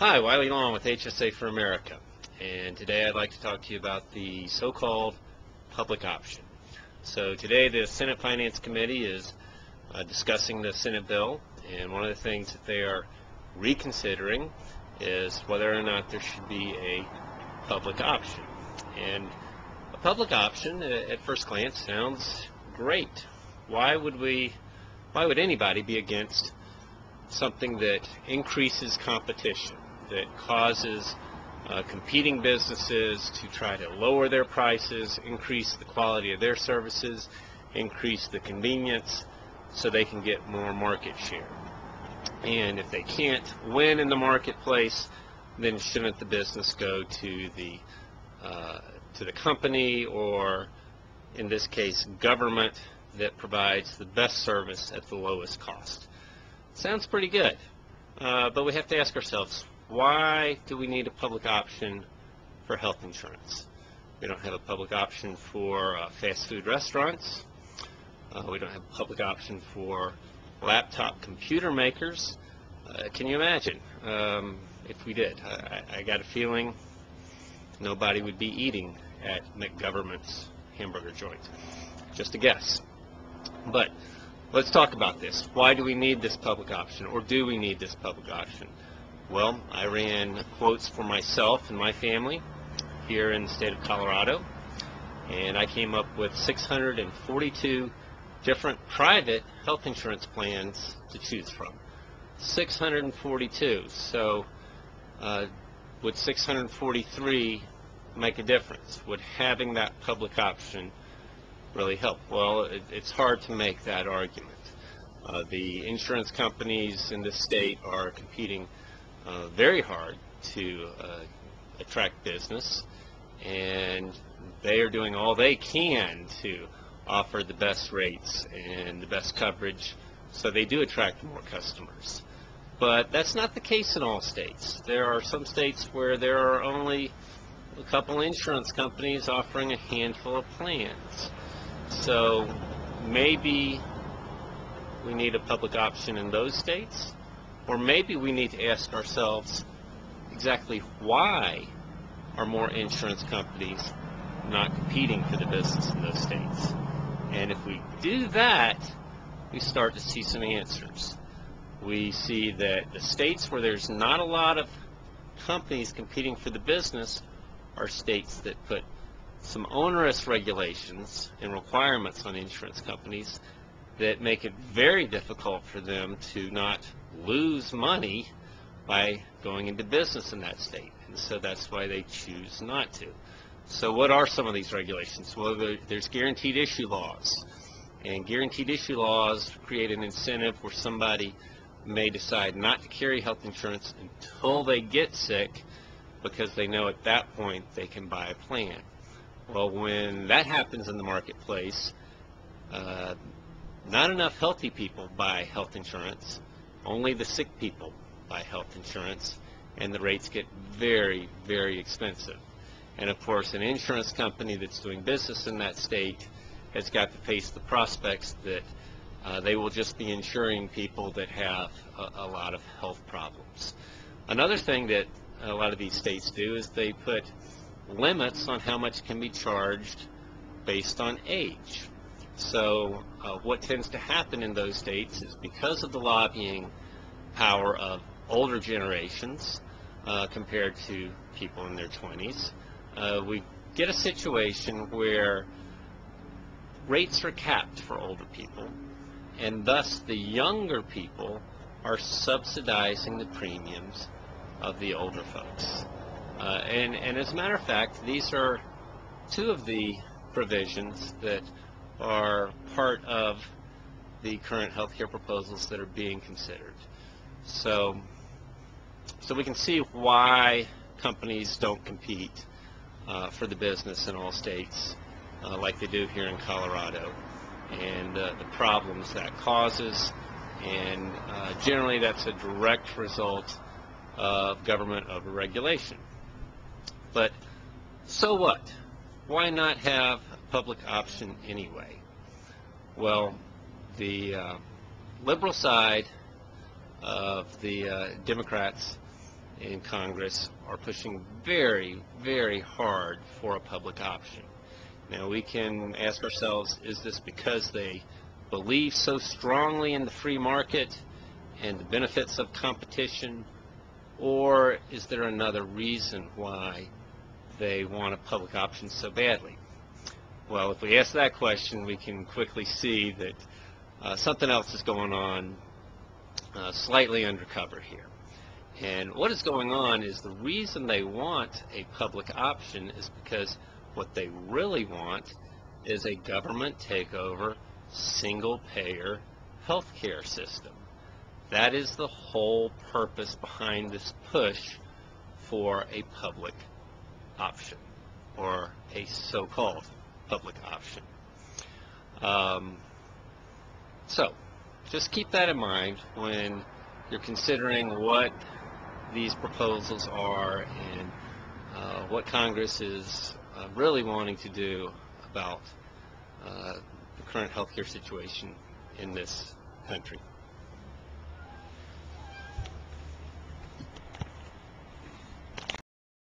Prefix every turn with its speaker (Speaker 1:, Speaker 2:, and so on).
Speaker 1: Hi, Wiley Long with HSA for America, and today I'd like to talk to you about the so-called public option. So today the Senate Finance Committee is discussing the Senate bill, and one of the things that they are reconsidering is whether or not there should be a public option. And a public option at first glance sounds great. Why would anybody be against something that increases competition, that causes competing businesses to try to lower their prices, increase the quality of their services, increase the convenience so they can get more market share? And if they can't win in the marketplace, then shouldn't the business go to the company, or in this case government, that provides the best service at the lowest cost? Sounds pretty good, but we have to ask ourselves, why do we need a public option for health insurance? We don't have a public option for fast food restaurants. We don't have a public option for laptop computer makers. Can you imagine if we did? I got a feeling nobody would be eating at McGovernment's hamburger joint. Just a guess. But let's talk about this. Why do we need this public option, or do we need this public option? Well, I ran quotes for myself and my family here in the state of Colorado, and I came up with 642 different private health insurance plans to choose from. 642. So would 643 make a difference? Would having that public option really help? Well, it's hard to make that argument. The insurance companies in this state are competing very hard to attract business, and they are doing all they can to offer the best rates and the best coverage, so they do attract more customers. But that's not the case in all states. There are some states where there are only a couple insurance companies offering a handful of plans. So maybe we need a public option in those states, or maybe we need to ask ourselves exactly why are more insurance companies not competing for the business in those states. And if we do that, we start to see some answers. We see that the states where there's not a lot of companies competing for the business are states that put some onerous regulations and requirements on insurance companies that make it very difficult for them to not lose money by going into business in that state. And so that's why they choose not to. So what are some of these regulations? Well, there's guaranteed issue laws. And guaranteed issue laws create an incentive where somebody may decide not to carry health insurance until they get sick, because they know at that point they can buy a plan. Well, when that happens in the marketplace, not enough healthy people buy health insurance. Only the sick people buy health insurance, and the rates get very, very expensive. And of course, an insurance company that's doing business in that state has got to face the prospects that they will just be insuring people that have a lot of health problems. Another thing that a lot of these states do is they put limits on how much can be charged based on age. So what tends to happen in those states is, because of the lobbying power of older generations compared to people in their 20s, we get a situation where rates are capped for older people, and thus the younger people are subsidizing the premiums of the older folks. And as a matter of fact, these are two of the provisions that are part of the current health care proposals that are being considered. So we can see why companies don't compete for the business in all states like they do here in Colorado, and the problems that causes. And generally that's a direct result of government overregulation. But so what? Why not have a public option anyway? Well, the liberal side of the Democrats in Congress are pushing very, very hard for a public option. Now, we can ask ourselves, is this because they believe so strongly in the free market and the benefits of competition, or is there another reason why they want a public option so badly? Well, if we ask that question, we can quickly see that something else is going on slightly undercover here. And what is going on is the reason they want a public option is because what they really want is a government takeover, single-payer healthcare system. That is the whole purpose behind this push for a public option, or a so-called public option. So, just keep that in mind when you're considering what these proposals are and what Congress is really wanting to do about the current healthcare situation in this country.